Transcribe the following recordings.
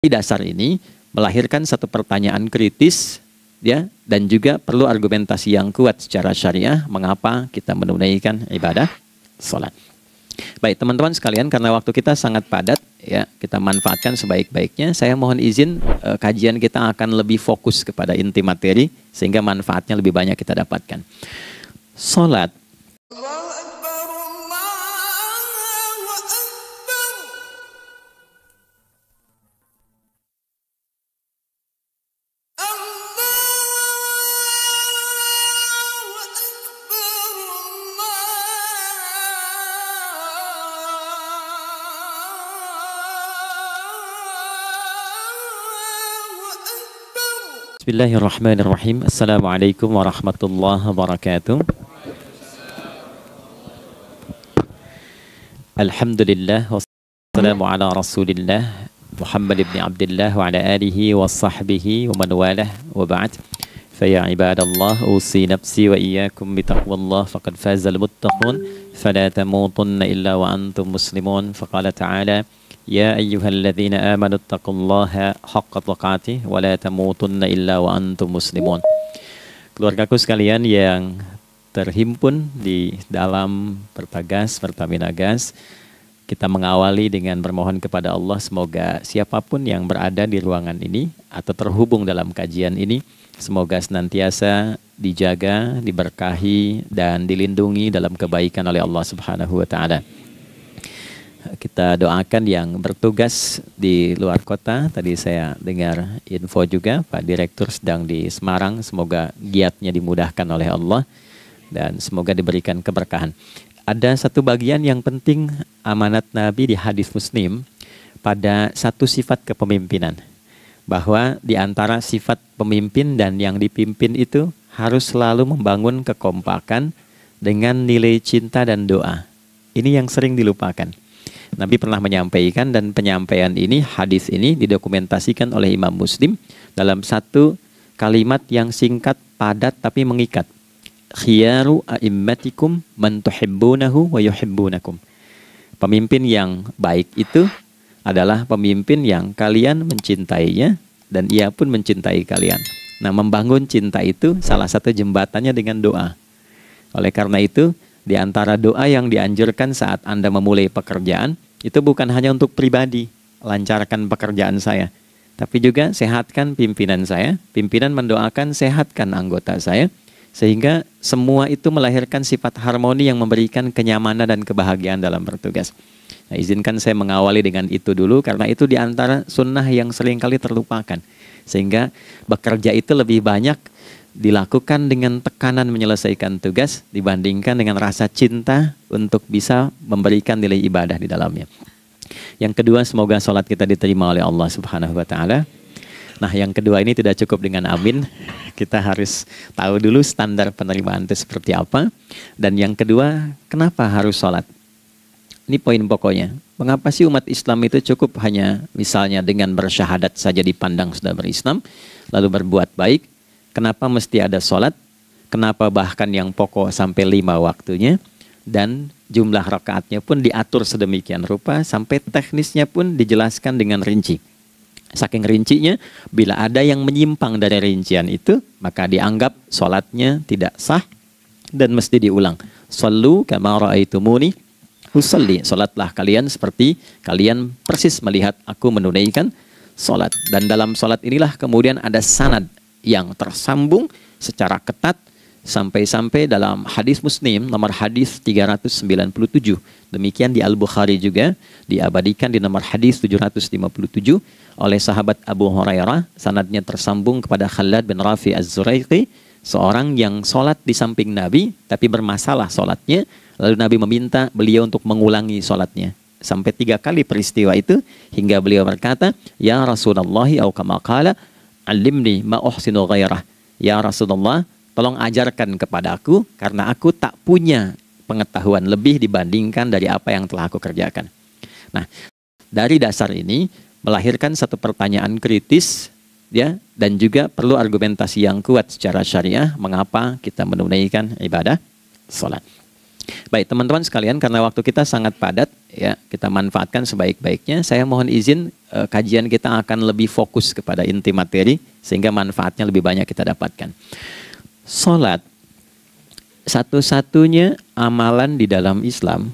Dasar ini melahirkan satu pertanyaan kritis, ya, dan juga perlu argumentasi yang kuat secara syariah mengapa kita menunaikan ibadah sholat. Baik teman-teman sekalian, karena waktu kita sangat padat, ya, kita manfaatkan sebaik-baiknya. Saya mohon izin kajian kita akan lebih fokus kepada inti materi sehingga manfaatnya lebih banyak kita dapatkan. Sholat. Bismillahirrahmanirrahim. Assalamualaikum warahmatullahi wabarakatuh. Alhamdulillah wassalamu ala rasulillah Muhammad ibn Abdullah wa ala alihi wa sahbihi wa man walah wa ba'd. Faya ibadallah, usi nafsi wa iyyakum bitaqwallah faqad fazal muttaqun fala tamutunna illa wa antum muslimun. Faqala ta'ala ya ayyuhalladzina amanu taqullaha haqqa tuqatih wa la tamutunna illa wa antum muslimun. Keluargaku sekalian yang terhimpun di dalam Pertagas, Pertamina Gas, kita mengawali dengan bermohon kepada Allah semoga siapapun yang berada di ruangan ini atau terhubung dalam kajian ini, semoga senantiasa dijaga, diberkahi dan dilindungi dalam kebaikan oleh Allah Subhanahu wa taala. Kita doakan yang bertugas di luar kota. Tadi saya dengar info juga Pak Direktur sedang di Semarang. Semoga giatnya dimudahkan oleh Allah dan semoga diberikan keberkahan. Ada satu bagian yang penting amanat Nabi di hadis Muslim pada satu sifat kepemimpinan, bahwa di antara sifat pemimpin dan yang dipimpin itu harus selalu membangun kekompakan dengan nilai cinta dan doa. Ini yang sering dilupakan. Nabi pernah menyampaikan, dan penyampaian ini, hadis ini didokumentasikan oleh Imam Muslim dalam satu kalimat yang singkat, padat tapi mengikat. Khiyaru a'immatikum man tuhibbunahu wa yuhibbunakum. Pemimpin yang baik itu adalah pemimpin yang kalian mencintainya dan ia pun mencintai kalian. Nah, membangun cinta itu salah satu jembatannya dengan doa. Oleh karena itu, di antara doa yang dianjurkan saat Anda memulai pekerjaan, itu bukan hanya untuk pribadi, lancarkan pekerjaan saya, tapi juga sehatkan pimpinan saya, pimpinan mendoakan sehatkan anggota saya, sehingga semua itu melahirkan sifat harmoni yang memberikan kenyamanan dan kebahagiaan dalam bertugas. Nah, izinkan saya mengawali dengan itu dulu, karena itu di antara sunnah yang seringkali terlupakan, sehingga bekerja itu lebih banyak dilakukan dengan tekanan menyelesaikan tugas dibandingkan dengan rasa cinta untuk bisa memberikan nilai ibadah di dalamnya. Yang kedua, semoga sholat kita diterima oleh Allah Subhanahu wa taala. Nah, yang kedua ini tidak cukup dengan amin. Kita harus tahu dulu standar penerimaan itu seperti apa. Dan yang kedua, kenapa harus sholat? Ini poin pokoknya. Mengapa sih umat Islam itu cukup hanya misalnya dengan bersyahadat saja dipandang sudah berislam, lalu berbuat baik? Kenapa mesti ada sholat? Kenapa bahkan yang pokok sampai 5 waktunya? Dan jumlah rakaatnya pun diatur sedemikian rupa, sampai teknisnya pun dijelaskan dengan rinci. Saking rincinya, bila ada yang menyimpang dari rincian itu, maka dianggap sholatnya tidak sah dan mesti diulang. Shallu kama ra'aitumuni usalli. Sholatlah kalian seperti kalian persis melihat aku menunaikan sholat. Dan dalam sholat inilah kemudian ada sanad yang tersambung secara ketat sampai-sampai dalam hadis Muslim nomor hadis 397. Demikian di Al-Bukhari juga diabadikan di nomor hadis 757 oleh sahabat Abu Hurairah. Sanadnya tersambung kepada Khalad bin Rafi Az-Zuraiqi, seorang yang sholat di samping Nabi tapi bermasalah sholatnya. Lalu Nabi meminta beliau untuk mengulangi sholatnya. Sampai 3 kali peristiwa itu hingga beliau berkata, ya Rasulullah au kama qala alimni ma uhsinu ghairah. Ya Rasulullah, tolong ajarkan kepadaku karena aku tak punya pengetahuan lebih dibandingkan dari apa yang telah aku kerjakan. Nah, dari dasar ini melahirkan satu pertanyaan kritis, ya, dan juga perlu argumentasi yang kuat secara syariah mengapa kita menunaikan ibadah sholat. Baik teman-teman sekalian, karena waktu kita sangat padat, ya kita manfaatkan sebaik-baiknya. Saya mohon izin kajian kita akan lebih fokus kepada inti materi sehingga manfaatnya lebih banyak kita dapatkan. Salat satu-satunya amalan di dalam Islam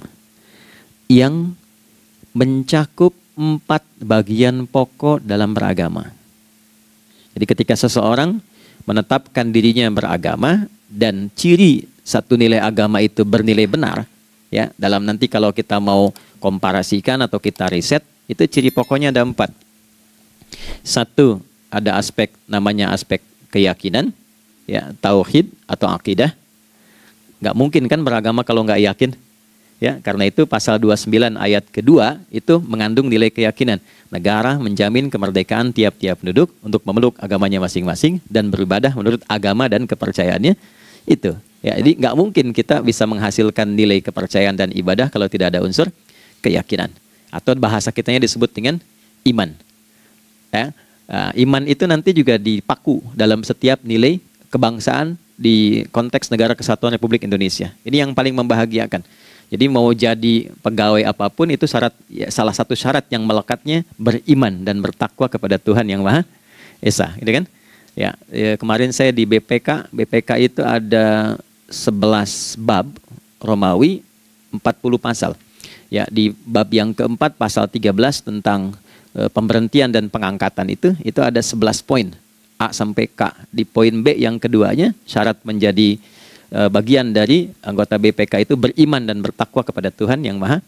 yang mencakup 4 bagian pokok dalam beragama. Jadi ketika seseorang menetapkan dirinya beragama dan ciri satu nilai agama itu bernilai benar, ya dalam nanti kalau kita mau komparasikan atau kita riset, itu ciri pokoknya ada 4. Satu, ada aspek namanya aspek keyakinan, ya tauhid atau akidah. Nggak mungkin kan beragama kalau nggak yakin, ya karena itu pasal 29 ayat kedua itu mengandung nilai keyakinan. Negara menjamin kemerdekaan tiap-tiap penduduk untuk memeluk agamanya masing-masing dan beribadah menurut agama dan kepercayaannya itu. Ya, jadi nggak mungkin kita bisa menghasilkan nilai kepercayaan dan ibadah kalau tidak ada unsur keyakinan. Atau bahasa kitanya disebut dengan iman. Ya, iman itu nanti juga dipaku dalam setiap nilai kebangsaan di konteks Negara Kesatuan Republik Indonesia. Ini yang paling membahagiakan. Jadi mau jadi pegawai apapun itu syarat, ya, salah satu syarat yang melekatnya beriman dan bertakwa kepada Tuhan Yang Maha Esa, gitu kan? Ya, kemarin saya di BPK itu ada 11 bab Romawi, 40 pasal. Ya, di bab yang keempat pasal 13 tentang pemberhentian dan pengangkatan itu ada 11 poin A sampai K. Di poin B yang keduanya syarat menjadi bagian dari anggota BPK itu beriman dan bertakwa kepada Tuhan Yang Maha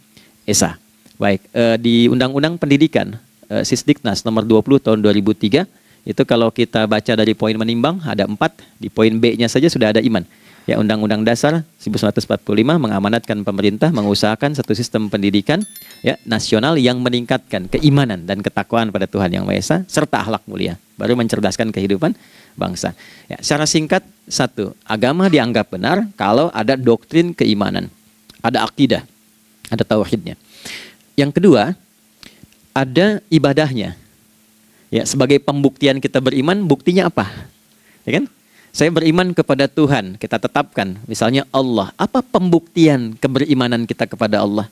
Esa. Baik, di Undang-Undang Pendidikan Sisdiknas nomor 20 tahun 2003 itu kalau kita baca dari poin menimbang ada 4, di poin B-nya saja sudah ada iman. Ya, Undang-Undang Dasar 1945 mengamanatkan pemerintah mengusahakan satu sistem pendidikan, ya, nasional yang meningkatkan keimanan dan ketakwaan pada Tuhan Yang Maha Esa serta akhlak mulia, baru mencerdaskan kehidupan bangsa. Ya, secara singkat, satu, agama dianggap benar kalau ada doktrin keimanan, ada akidah, ada tauhidnya. Yang kedua, ada ibadahnya. Ya, sebagai pembuktian kita beriman, buktinya apa? Ya kan? Saya beriman kepada Tuhan, kita tetapkan, misalnya Allah. Apa pembuktian keberimanan kita kepada Allah?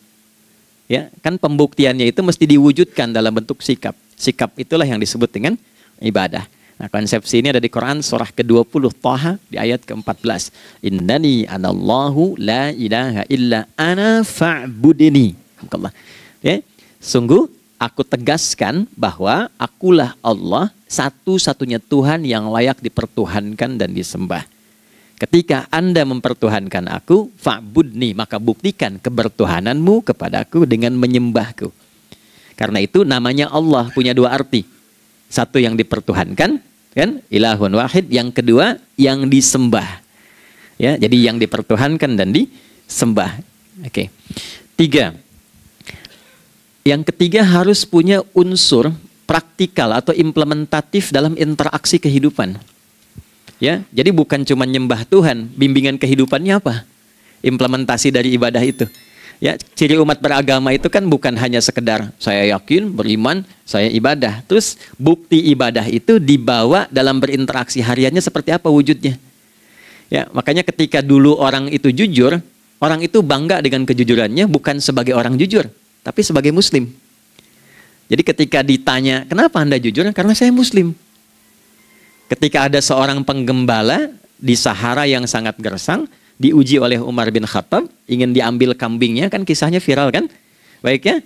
Ya, kan pembuktiannya itu mesti diwujudkan dalam bentuk sikap. Sikap itulah yang disebut dengan ibadah. Nah, konsepsi ini ada di Quran surah ke-20 Thaha di ayat ke-14. Innani anallahu la ilaha illa ana fa'budini. Ya, sungguh aku tegaskan bahwa akulah Allah, satu-satunya Tuhan yang layak dipertuhankan dan disembah. Ketika Anda mempertuhankan aku, fa'budni, maka buktikan kebertuhananmu kepadaku dengan menyembahku. Karena itu namanya Allah punya 2 arti. Satu yang dipertuhankan, kan? Ilahun wahid. Yang kedua yang disembah. Ya, jadi yang dipertuhankan dan disembah. Oke. 3. Yang ketiga harus punya unsur praktikal atau implementatif dalam interaksi kehidupan. Ya, jadi bukan cuma nyembah Tuhan, bimbingan kehidupannya apa? Implementasi dari ibadah itu. Ya, ciri umat beragama itu kan bukan hanya sekedar saya yakin, beriman, saya ibadah. Terus bukti ibadah itu dibawa dalam berinteraksi hariannya seperti apa wujudnya. Ya, makanya ketika dulu orang itu jujur, orang itu bangga dengan kejujurannya bukan sebagai orang jujur, tapi sebagai muslim. Jadi ketika ditanya, kenapa Anda jujur? Karena saya muslim. Ketika ada seorang penggembala di Sahara yang sangat gersang, diuji oleh Umar bin Khattab, ingin diambil kambingnya, kan kisahnya viral kan? Baik ya?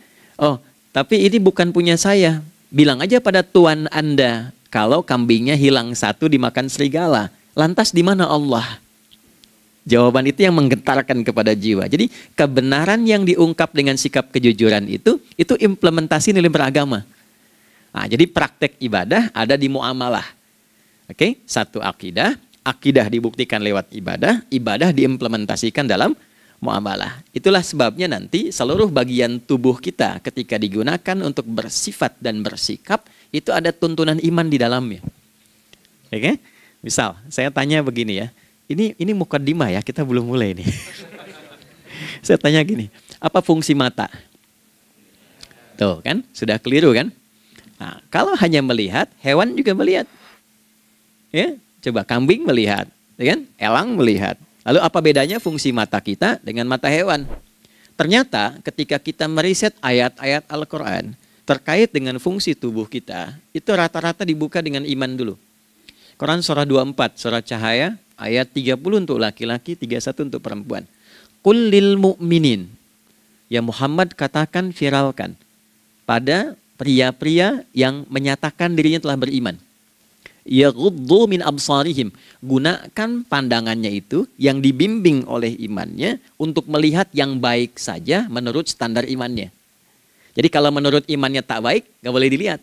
Oh, tapi ini bukan punya saya. Bilang aja pada tuan Anda, kalau kambingnya hilang satu dimakan serigala. Lantas di mana Allah? Jawaban itu yang menggetarkan kepada jiwa. Jadi kebenaran yang diungkap dengan sikap kejujuran itu implementasi nilai beragama. Nah, jadi praktek ibadah ada di muamalah. Oke, satu akidah, akidah dibuktikan lewat ibadah, ibadah diimplementasikan dalam muamalah. Itulah sebabnya nanti seluruh bagian tubuh kita ketika digunakan untuk bersifat dan bersikap, itu ada tuntunan iman di dalamnya. Oke? Misal, saya tanya begini ya. Ini mukaddimah ya, kita belum mulai nih. Saya tanya gini, apa fungsi mata? Tuh kan, sudah keliru kan? Nah, kalau hanya melihat, hewan juga melihat. Ya, coba kambing melihat, ya kan? Elang melihat, Lalu apa bedanya fungsi mata kita dengan mata hewan? Ternyata ketika kita meriset ayat-ayat Al-Quran terkait dengan fungsi tubuh kita, itu rata-rata dibuka dengan iman dulu. Quran surah 24, surah Cahaya, ayat 30 untuk laki-laki, 31 untuk perempuan. Qul lil mu'minin. Ya Muhammad, katakan, viralkan pada pria-pria yang menyatakan dirinya telah beriman. Yaghuddu min absarihim. Gunakan pandangannya itu yang dibimbing oleh imannya untuk melihat yang baik saja menurut standar imannya. Jadi kalau menurut imannya tak baik, gak boleh dilihat.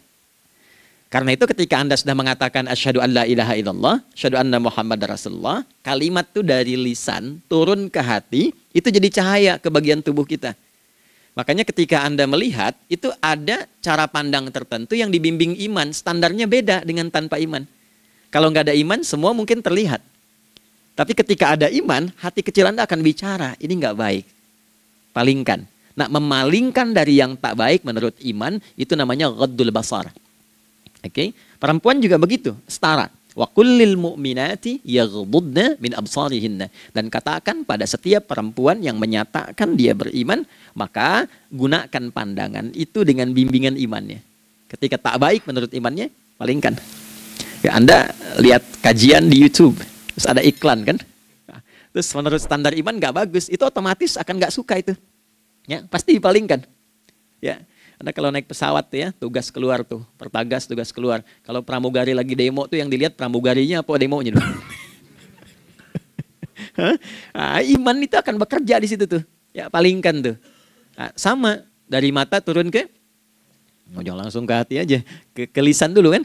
Karena itu ketika Anda sudah mengatakan asyhadu an la ilaha illallah, asyhadu anna Muhammad Rasulullah, kalimat itu dari lisan turun ke hati, itu jadi cahaya ke bagian tubuh kita. Makanya ketika Anda melihat, itu ada cara pandang tertentu yang dibimbing iman, standarnya beda dengan tanpa iman. Kalau nggak ada iman, semua mungkin terlihat. Tapi ketika ada iman, hati kecil Anda akan bicara, ini nggak baik. Palingkan. Nah, memalingkan dari yang tak baik menurut iman, itu namanya ghaddul basar. Oke, perempuan juga begitu, setara. Wa kullil mu'minati yaghdudna min absarihinna. Dan katakan pada setiap perempuan yang menyatakan dia beriman, maka gunakan pandangan itu dengan bimbingan imannya. Ketika tak baik menurut imannya, palingkan. Ya, Anda lihat kajian di YouTube, terus ada iklan kan? Terus menurut standar iman nggak bagus, itu otomatis akan nggak suka itu. Ya, pasti dipalingkan. Ya. Anda kalau naik pesawat tuh ya, tugas keluar tuh, pertagas tugas keluar. Kalau pramugari lagi demo tuh yang dilihat pramugarinya apa demonya. Nah, iman itu akan bekerja di situ tuh. Ya, palingkan tuh. Nah, sama dari mata turun ke, jangan langsung ke hati aja, ke lisan dulu kan,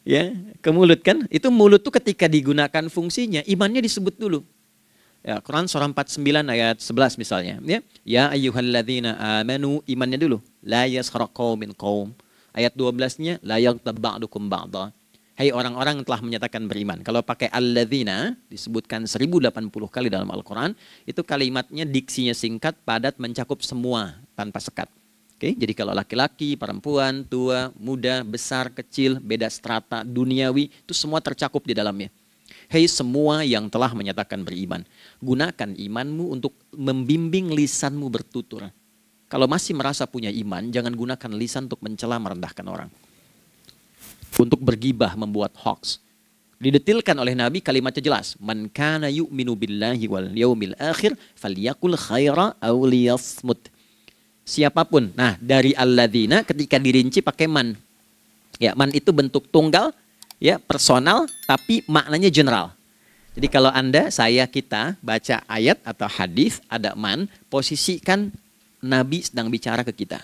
ya, ke mulut kan. Itu mulut tuh ketika digunakan fungsinya, imannya disebut dulu. Ya, Quran surah 49 ayat 11 misalnya. Ya ayyuhalladzina amanu, imannya dulu. La yaskhar qaumin qaum. Ayat 12-nya la yaghtab ba'dukum ba'dha. Hai orang-orang yang telah menyatakan beriman. Kalau pakai alladzina disebutkan 1080 kali dalam Al-Quran, itu kalimatnya diksinya singkat, padat, mencakup semua tanpa sekat. Oke, jadi kalau laki-laki, perempuan, tua, muda, besar, kecil, beda strata, duniawi, itu semua tercakup di dalamnya. Hei semua yang telah menyatakan beriman, gunakan imanmu untuk membimbing lisanmu bertutur. Kalau masih merasa punya iman, jangan gunakan lisan untuk mencela, merendahkan orang. Untuk bergibah, membuat hoax. Didetilkan oleh Nabi, kalimatnya jelas. Man kana yu'minu billahi wal yaumil akhir, falyakul khaira aw liyasmut. Siapapun. Nah, dari alladzina ketika dirinci pakai man. Ya, man itu bentuk tunggal, ya, personal, tapi maknanya general. Jadi kalau Anda, saya, kita baca ayat atau hadis ada man, posisikan Nabi sedang bicara ke kita.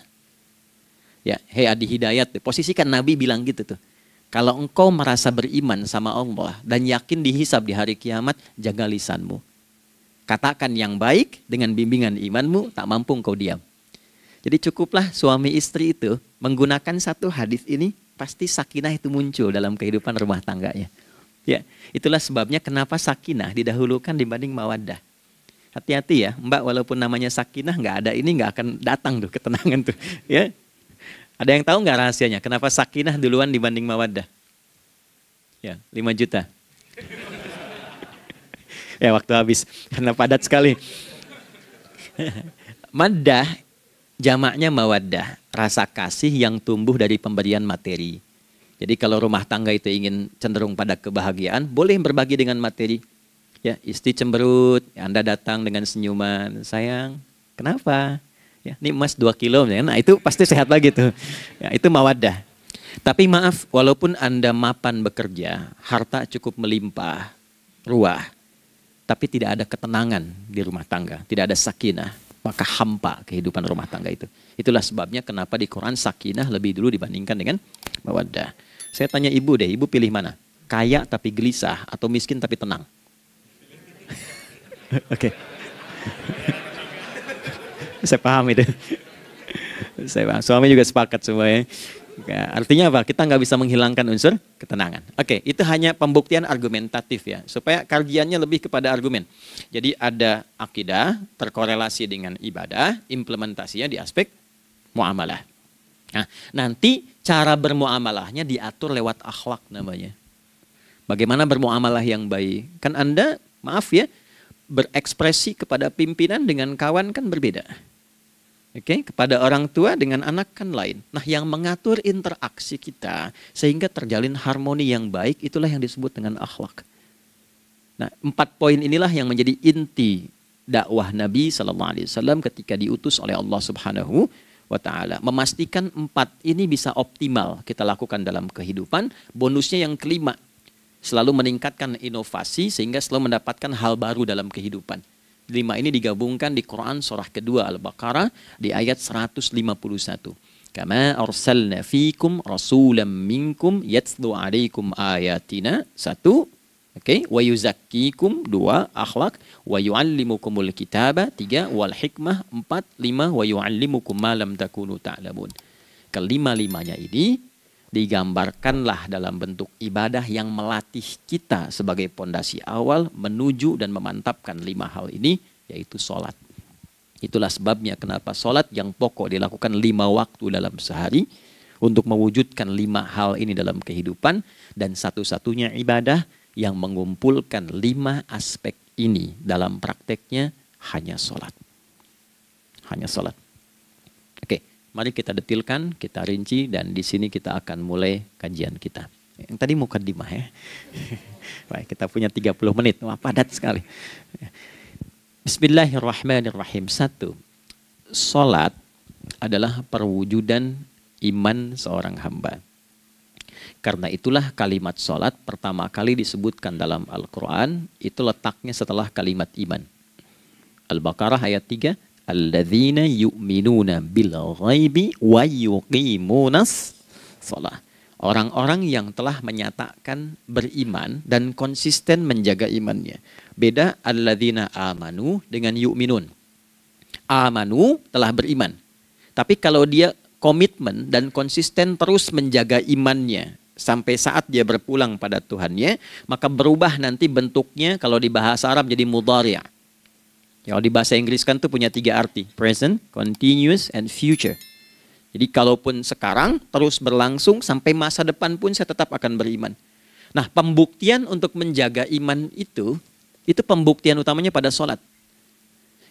Ya, hei Adi Hidayat, posisikan Nabi bilang gitu tuh. Kalau engkau merasa beriman sama Allah dan yakin dihisab di hari kiamat, jaga lisanmu. Katakan yang baik dengan bimbingan imanmu, tak mampu engkau diam. Jadi cukuplah suami istri itu menggunakan satu hadis ini, pasti sakinah itu muncul dalam kehidupan rumah tangganya. Ya, itulah sebabnya kenapa sakinah didahulukan dibanding mawaddah. Hati-hati ya, Mbak, walaupun namanya sakinah nggak ada ini nggak akan datang tuh ketenangan tuh. Ya, ada yang tahu nggak rahasianya? Kenapa sakinah duluan dibanding mawaddah? Ya, 5 juta. Ya, waktu habis karena padat sekali. Maddah jamaknya mawaddah, rasa kasih yang tumbuh dari pemberian materi. Jadi kalau rumah tangga itu ingin cenderung pada kebahagiaan, boleh berbagi dengan materi. Ya, istri cemberut, Anda datang dengan senyuman, sayang, kenapa? Ya, ini emas 2 kilo, nah itu pasti sehat lagi tuh. Ya, itu mawaddah. Tapi maaf, walaupun Anda mapan bekerja, harta cukup melimpah, ruah, tapi tidak ada ketenangan di rumah tangga, tidak ada sakinah, maka hampa kehidupan rumah tangga itu. Itulah sebabnya kenapa di Quran sakinah lebih dulu dibandingkan dengan mawaddah. Saya tanya ibu deh, ibu pilih mana? Kaya tapi gelisah atau miskin tapi tenang? Oke. Saya paham itu. Saya paham. Suami juga sepakat semuanya. Artinya apa? Kita nggak bisa menghilangkan unsur ketenangan. Oke, itu hanya pembuktian argumentatif ya, supaya kajiannya lebih kepada argumen. Jadi ada akidah terkorelasi dengan ibadah, implementasinya di aspek muamalah. Nah, nanti cara bermuamalahnya diatur lewat akhlak namanya. Bagaimana bermuamalah yang baik? Kan Anda, maaf ya, berekspresi kepada pimpinan dengan kawan kan berbeda. Oke, kepada orang tua dengan anak kan lain. Nah, yang mengatur interaksi kita sehingga terjalin harmoni yang baik, itulah yang disebut dengan akhlak. Nah, 4 poin inilah yang menjadi inti dakwah Nabi SAW ketika diutus oleh Allah Subhanahu wa Ta'ala. Memastikan 4 ini bisa optimal kita lakukan dalam kehidupan. Bonusnya yang kelima, selalu meningkatkan inovasi sehingga selalu mendapatkan hal baru dalam kehidupan. 5 ini digabungkan di Quran surah kedua Al-Baqarah di ayat 151. Kama arsalna fikum rasulam minkum yatslu alaikum ayatina. 1. Oke, wa yuzakkikum. 2. Akhlak. Wa yuallimukumul kitaba. 3. Wal hikmah. 4. 5. Wa yuallimukum ma lam takunu ta'lamun. Kelima-limanya ini digambarkanlah dalam bentuk ibadah yang melatih kita sebagai pondasi awal menuju dan memantapkan 5 hal ini, yaitu sholat. Itulah sebabnya kenapa sholat yang pokok dilakukan 5 waktu dalam sehari untuk mewujudkan 5 hal ini dalam kehidupan, dan satu-satunya ibadah yang mengumpulkan 5 aspek ini dalam prakteknya hanya sholat. Hanya sholat. Oke. Mari kita detilkan, kita rinci, dan di sini kita akan mulai kajian kita. Yang tadi mukadimah ya. Baik, kita punya 30 menit. Wah, padat sekali. Bismillahirrahmanirrahim. 1. Salat adalah perwujudan iman seorang hamba. Karena itulah kalimat salat pertama kali disebutkan dalam Al-Quran, itu letaknya setelah kalimat iman. Al-Baqarah ayat 3. Alladzina yu'minuna bil ghaibi wa yuqimunas shalah. Orang-orang yang telah menyatakan beriman dan konsisten menjaga imannya. Beda alladzina amanu dengan yu'minun. Amanu telah beriman. Tapi kalau dia komitmen dan konsisten terus menjaga imannya sampai saat dia berpulang pada Tuhannya, maka berubah nanti bentuknya kalau di bahasa Arab jadi mudhari'. Kalau di bahasa Inggris kan tuh punya 3 arti. Present, continuous, and future. Jadi kalaupun sekarang terus berlangsung sampai masa depan pun saya tetap akan beriman. Nah, pembuktian untuk menjaga iman itu pembuktian utamanya pada sholat.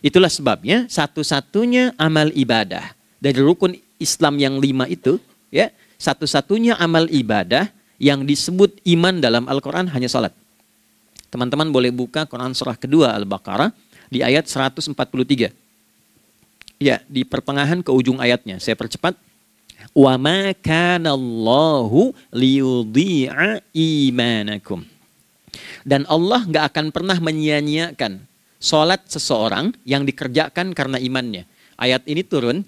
Itulah sebabnya satu-satunya amal ibadah dari rukun Islam yang 5 itu, ya, satu-satunya amal ibadah yang disebut iman dalam Al-Quran hanya sholat. Teman-teman boleh buka Quran surah kedua Al-Baqarah di ayat 143. Ya, di pertengahan ke ujung ayatnya. Saya percepat. Wa ma kana Allahu liyudhi'a imanakum. Dan Allah nggak akan pernah menyia-nyiakan salat seseorang yang dikerjakan karena imannya. Ayat ini turun,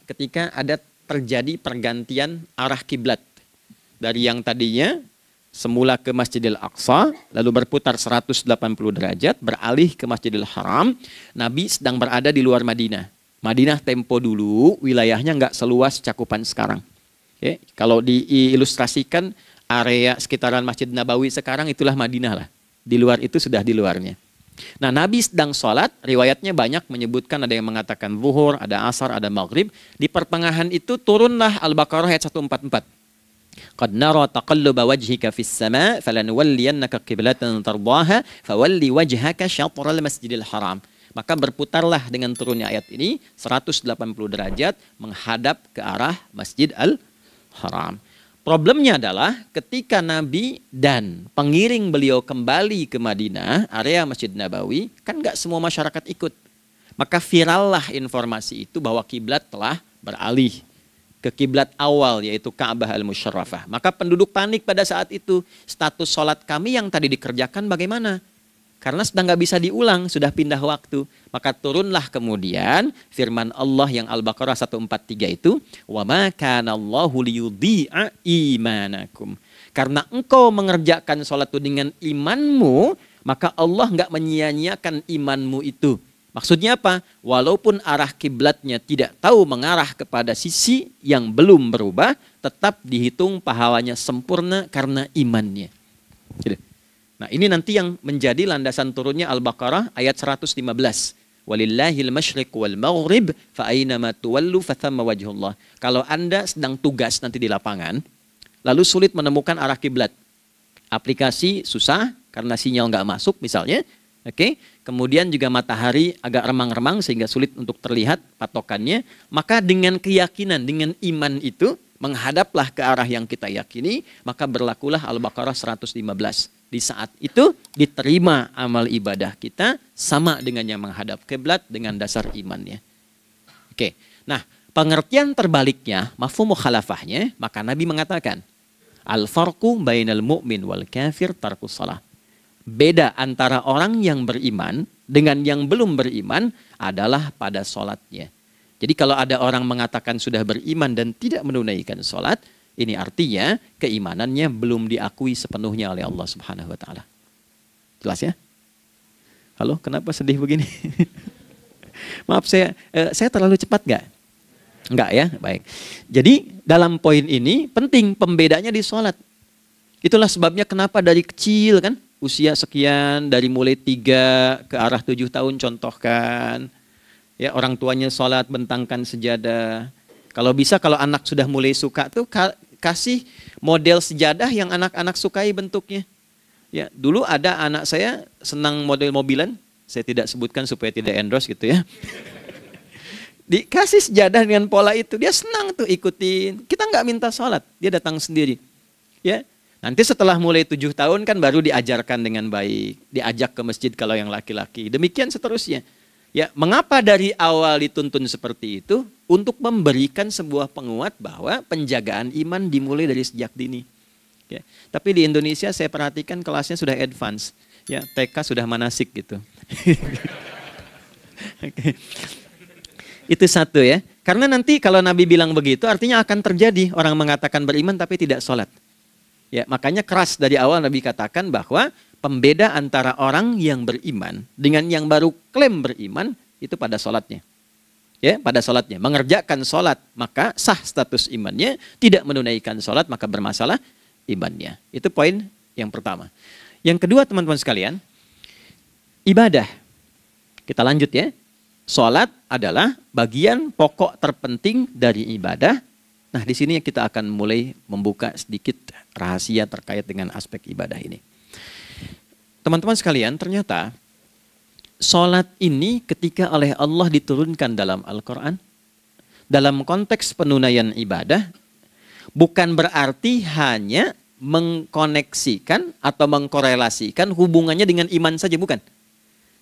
ketika ada terjadi pergantian arah kiblat. Dari yang tadinya semula ke Masjidil Aqsa, lalu berputar 180 derajat, beralih ke Masjidil Haram. Nabi sedang berada di luar Madinah. Madinah tempo dulu, wilayahnya nggak seluas cakupan sekarang. Oke, kalau diilustrasikan, area sekitaran Masjid Nabawi sekarang itulah Madinah lah. Di luar itu sudah di luarnya. Nah, Nabi sedang sholat, riwayatnya banyak menyebutkan, ada yang mengatakan zuhur, ada asar, ada maghrib. Di pertengahan itu turunlah Al-Baqarah ayat 144. Qad nara taqalluba wajhika fis sama' falanuwalliyannaka qiblatan tardaha fawalli wajhaka syatral masjidil haram. Maka berputarlah dengan turunnya ayat ini 180 derajat menghadap ke arah Masjid Al-Haram. Problemnya adalah ketika Nabi dan pengiring beliau kembali ke Madinah, area Masjid Nabawi, kan nggak semua masyarakat ikut. Maka virallah informasi itu bahwa kiblat telah beralih ke kiblat awal, yaitu Ka'bah Al-Musyarrafah. Maka penduduk panik pada saat itu. Status sholat kami yang tadi dikerjakan bagaimana? Karena sedang nggak bisa diulang, sudah pindah waktu. Maka turunlah kemudian firman Allah yang Al-Baqarah 143 itu, wa ma kana Allahu liyudhi'a imanakum. Karena engkau mengerjakan sholat itu dengan imanmu, maka Allah nggak menyia-nyiakan imanmu itu. Maksudnya apa? Walaupun arah kiblatnya tidak tahu mengarah kepada sisi yang belum berubah, tetap dihitung pahalanya sempurna karena imannya. Gitu. Nah, ini nanti yang menjadi landasan turunnya Al-Baqarah ayat 115. Walillahil masyriq wal maghrib fa aynama tuwallu fathamma wajhullah. Kalau Anda sedang tugas nanti di lapangan, lalu sulit menemukan arah kiblat. Aplikasi susah karena sinyal nggak masuk misalnya, Oke, kemudian juga matahari agak remang-remang sehingga sulit untuk terlihat patokannya. Maka dengan keyakinan, dengan iman itu, menghadaplah ke arah yang kita yakini, maka berlakulah Al-Baqarah 115. Di saat itu diterima amal ibadah kita sama dengan yang menghadap kiblat dengan dasar imannya. Oke, nah pengertian terbaliknya, mafhum mukhalafahnya, maka Nabi mengatakan, al-farqu bainal mu'min wal kafir tarkus salah. Beda antara orang yang beriman dengan yang belum beriman adalah pada sholatnya. Jadi kalau ada orang mengatakan sudah beriman dan tidak menunaikan sholat, ini artinya keimanannya belum diakui sepenuhnya oleh Allah Subhanahu wa Ta'ala. Jelas ya? Halo, kenapa sedih begini? Maaf, saya terlalu cepat nggak? Enggak ya, baik. Jadi dalam poin ini penting pembedanya di sholat. Itulah sebabnya kenapa dari kecil kan, usia sekian, dari mulai 3 ke arah 7 tahun contohkan. Ya, orang tuanya sholat bentangkan sejadah. Kalau bisa kalau anak sudah mulai suka tuh kasih model sejadah yang anak-anak sukai bentuknya. Ya, dulu ada anak saya senang model mobilan, saya tidak sebutkan supaya tidak endorse gitu ya. Dikasih sejadah dengan pola itu, dia senang tuh ikutin. Kita nggak minta sholat, dia datang sendiri. Ya, nanti setelah mulai 7 tahun kan baru diajarkan dengan baik, diajak ke masjid kalau yang laki-laki. Demikian seterusnya. Ya, mengapa dari awal dituntun seperti itu? Untuk memberikan sebuah penguat bahwa penjagaan iman dimulai dari sejak dini. Ya, tapi di Indonesia saya perhatikan kelasnya sudah advance. Ya, TK sudah manasik gitu. Oke. Itu satu ya. Karena nanti kalau Nabi bilang begitu artinya akan terjadi orang mengatakan beriman tapi tidak sholat. Ya, makanya keras dari awal Nabi katakan bahwa pembeda antara orang yang beriman dengan yang baru klaim beriman itu pada sholatnya. Ya, pada sholatnya. Mengerjakan sholat maka sah status imannya, tidak menunaikan sholat maka bermasalah imannya. Itu poin yang pertama. Yang kedua teman-teman sekalian, ibadah. Kita lanjut ya. Sholat adalah bagian pokok terpenting dari ibadah. Nah, di sini kita akan mulai membuka sedikit rahasia terkait dengan aspek ibadah ini. Teman-teman sekalian, ternyata sholat ini ketika oleh Allah diturunkan dalam Al-Quran, dalam konteks penunaian ibadah, bukan berarti hanya mengkoneksikan atau mengkorelasikan hubungannya dengan iman saja, bukan.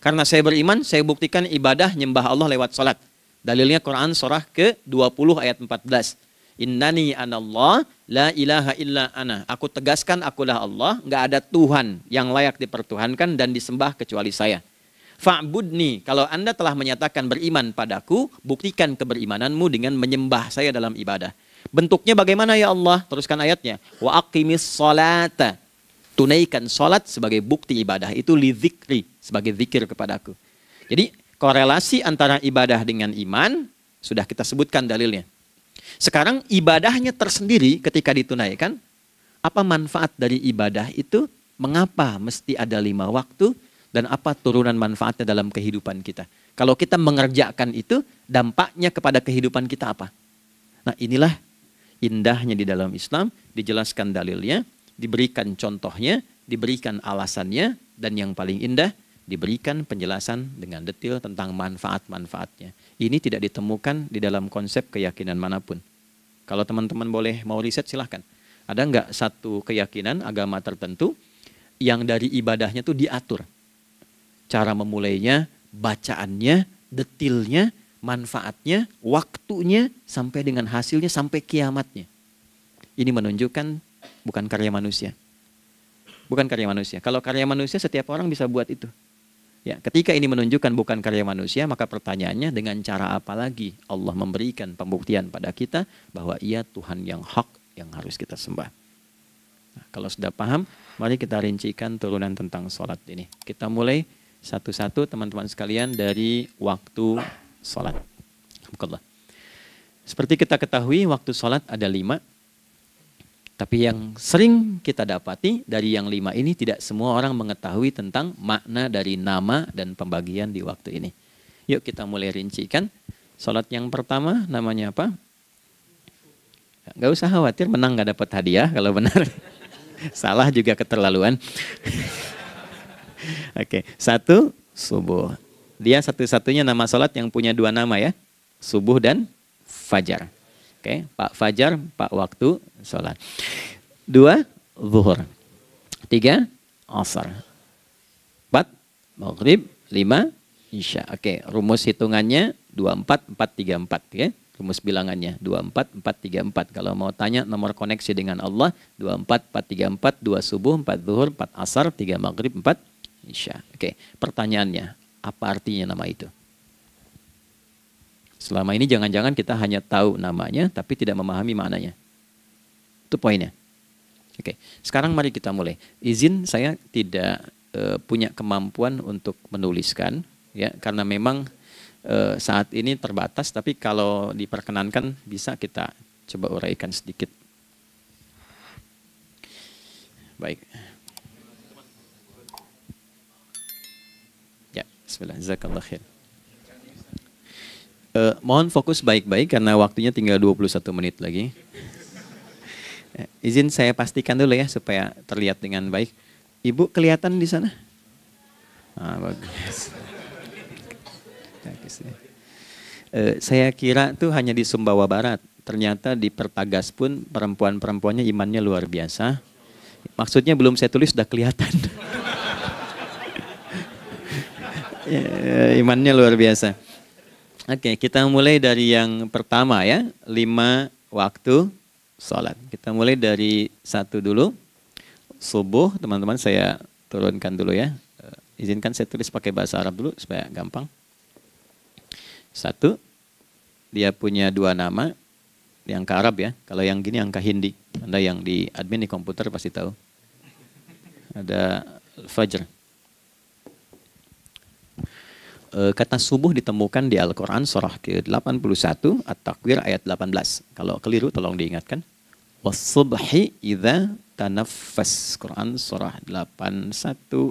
Karena saya beriman, saya buktikan ibadah nyembah Allah lewat sholat. Dalilnya Quran surah ke-20 ayat 14. Innani anallah la ilaha illa ana. Aku tegaskan akulah Allah, nggak ada Tuhan yang layak dipertuhankan dan disembah kecuali saya. Fa'budni, kalau Anda telah menyatakan beriman padaku, buktikan keberimananmu dengan menyembah saya dalam ibadah. Bentuknya bagaimana ya Allah? Teruskan ayatnya. Wa aqimis sholata. Tunaikan sholat sebagai bukti ibadah. Itu li dzikri, sebagai zikir kepadaku. Jadi korelasi antara ibadah dengan iman, sudah kita sebutkan dalilnya. Sekarang ibadahnya tersendiri ketika ditunaikan, apa manfaat dari ibadah itu? Mengapa mesti ada 5 waktu? Dan apa turunan manfaatnya dalam kehidupan kita? Kalau kita mengerjakan itu, dampaknya kepada kehidupan kita apa? Nah, inilah indahnya di dalam Islam, dijelaskan dalilnya, diberikan contohnya, diberikan alasannya, dan yang paling indah, diberikan penjelasan dengan detail tentang manfaat-manfaatnya. Ini tidak ditemukan di dalam konsep keyakinan manapun. Kalau teman-teman boleh mau riset silahkan. Ada nggak satu keyakinan agama tertentu yang dari ibadahnya tuh diatur? Cara memulainya, bacaannya, detailnya, manfaatnya, waktunya, sampai dengan hasilnya, sampai kiamatnya. Ini menunjukkan bukan karya manusia. Bukan karya manusia. Kalau karya manusia setiap orang bisa buat itu. Ya, ketika ini menunjukkan bukan karya manusia, maka pertanyaannya dengan cara apa lagi Allah memberikan pembuktian pada kita bahwa Ia Tuhan yang hak yang harus kita sembah. Nah, kalau sudah paham, mari kita rincikan turunan tentang sholat ini. Kita mulai satu-satu teman-teman sekalian dari waktu sholat. Seperti kita ketahui waktu sholat ada 5. Tapi yang sering kita dapati dari yang 5 ini tidak semua orang mengetahui tentang makna dari nama dan pembagian di waktu ini. Yuk kita mulai rincikan. Sholat yang pertama namanya apa? Gak usah khawatir menang gak dapat hadiah kalau benar. Salah juga keterlaluan. Oke, satu subuh. Dia satu-satunya nama sholat yang punya dua nama ya. Subuh dan fajar. Oke, Pak Fajar, Pak waktu sholat. Dua, zuhur. Tiga, asar. Empat, maghrib. Lima, isya. Oke, rumus hitungannya 24, 4, 3, 4 ya. Rumus bilangannya 24, 4, 3, 4. Kalau mau tanya nomor koneksi dengan Allah 24, 4, 3, 4, 2 subuh, 4 zuhur, 4 asar, 3 maghrib, 4 isya. Oke, pertanyaannya, apa artinya nama itu? Selama ini jangan-jangan kita hanya tahu namanya tapi tidak memahami maknanya. Itu poinnya. Oke, sekarang mari kita mulai. Izin saya tidak punya kemampuan untuk menuliskan ya, karena memang saat ini terbatas, tapi kalau diperkenankan bisa kita coba uraikan sedikit. Baik. Ya, bismillah, jazakallah khair. Mohon fokus baik-baik karena waktunya tinggal 21 menit lagi. Izin saya pastikan dulu ya supaya terlihat dengan baik. Ibu kelihatan di sana? Bagus. Saya kira tuh hanya di Sumbawa Barat. Ternyata di Pertagas pun perempuan-perempuannya imannya luar biasa. Maksudnya belum saya tulis sudah kelihatan. Imannya luar biasa. Oke, kita mulai dari yang pertama ya. 5 waktu sholat. Kita mulai dari 1 dulu. Subuh, teman-teman saya turunkan dulu ya. Izinkan saya tulis pakai bahasa Arab dulu supaya gampang. 1, dia punya 2 nama. Yang ke Arab ya. Kalau yang gini angka Hindi. Anda yang di admin di komputer pasti tahu. Ada Fajr. Kata subuh ditemukan di Al-Quran surah ke-81 At-Takwir ayat 18. Kalau keliru tolong diingatkan. Was-subhi idza tanaffas. Quran surah 81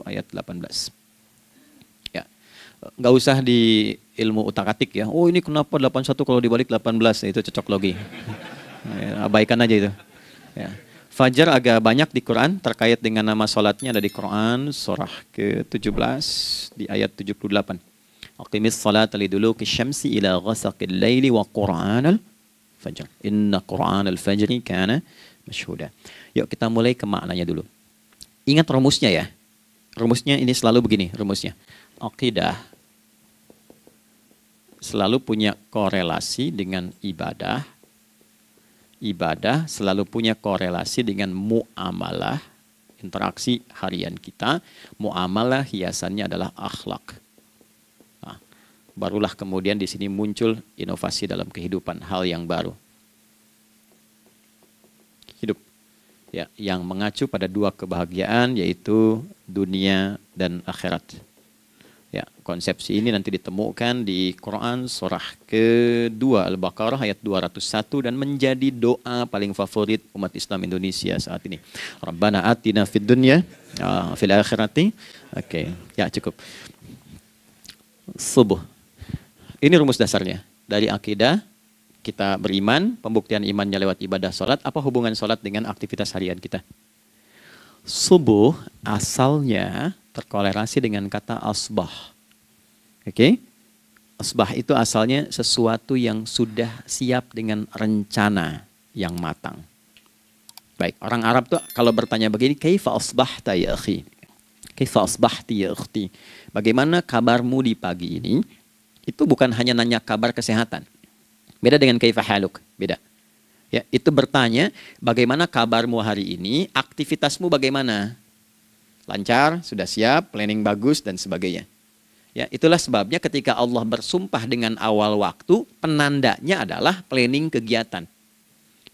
ayat 18. Ya. Nggak usah di ilmu utak-atik ya. Oh ini kenapa 81 kalau dibalik 18? Itu cocok logi. Ya, abaikan aja itu. Ya. Fajar agak banyak di Quran terkait dengan nama sholatnya ada di Quran surah ke-17 di ayat 78. Aqimis salata liduluki syamsi ila ghasaqil laili wa qur'anal fajr. Inna qur'anal fajri kana masyhuda. Yuk kita mulai ke maknanya dulu. Ingat rumusnya ya. Rumusnya ini selalu begini rumusnya. Aqidah selalu punya korelasi dengan ibadah. Ibadah selalu punya korelasi dengan muamalah, interaksi harian kita. Muamalah hiasannya adalah akhlak. Barulah kemudian di sini muncul inovasi dalam kehidupan, hal yang baru. Hidup ya, yang mengacu pada 2 kebahagiaan yaitu dunia dan akhirat. Ya, konsepsi ini nanti ditemukan di Quran surah ke-2 Al-Baqarah ayat 201 dan menjadi doa paling favorit umat Islam Indonesia saat ini. Rabbana atina fid dunya fil akhirati. Oke, ya cukup. Subuh. Ini rumus dasarnya. Dari akidah, kita beriman, pembuktian imannya lewat ibadah sholat. Apa hubungan sholat dengan aktivitas harian kita? Subuh asalnya terkorelasi dengan kata asbah. Oke? Asbah itu asalnya sesuatu yang sudah siap dengan rencana yang matang. Baik, orang Arab tuh kalau bertanya begini, kaifa asbahta ya akhi? Kaifa asbahti ya ukhti? Bagaimana kabarmu di pagi ini? Itu bukan hanya nanya kabar kesehatan. Beda dengan kaifa haluk, beda. Ya, itu bertanya bagaimana kabarmu hari ini, aktivitasmu bagaimana? Lancar, sudah siap, planning bagus dan sebagainya. Ya, itulah sebabnya ketika Allah bersumpah dengan awal waktu, penandanya adalah planning kegiatan.